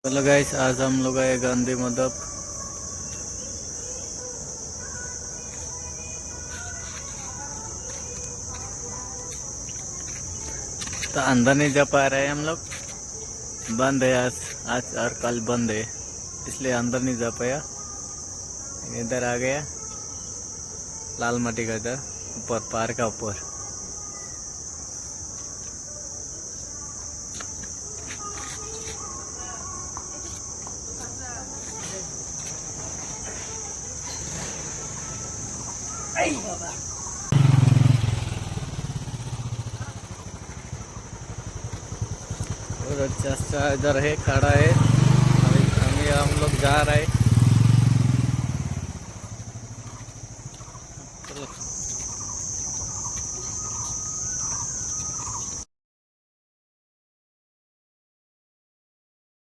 Hello guys, आज हम लोग आए गांधी मंडप। तो अंदर नहीं जा पा रहे हैं हम लोग, बंद है आज। आज और कल बंद है, इसलिए अंदर नहीं जा पाया। इधर आ गया लाल माटी का, इधर ऊपर पार का ऊपर। और अच्छा इधर है, खड़ा है। अभी हम लोग जा रहे हैं।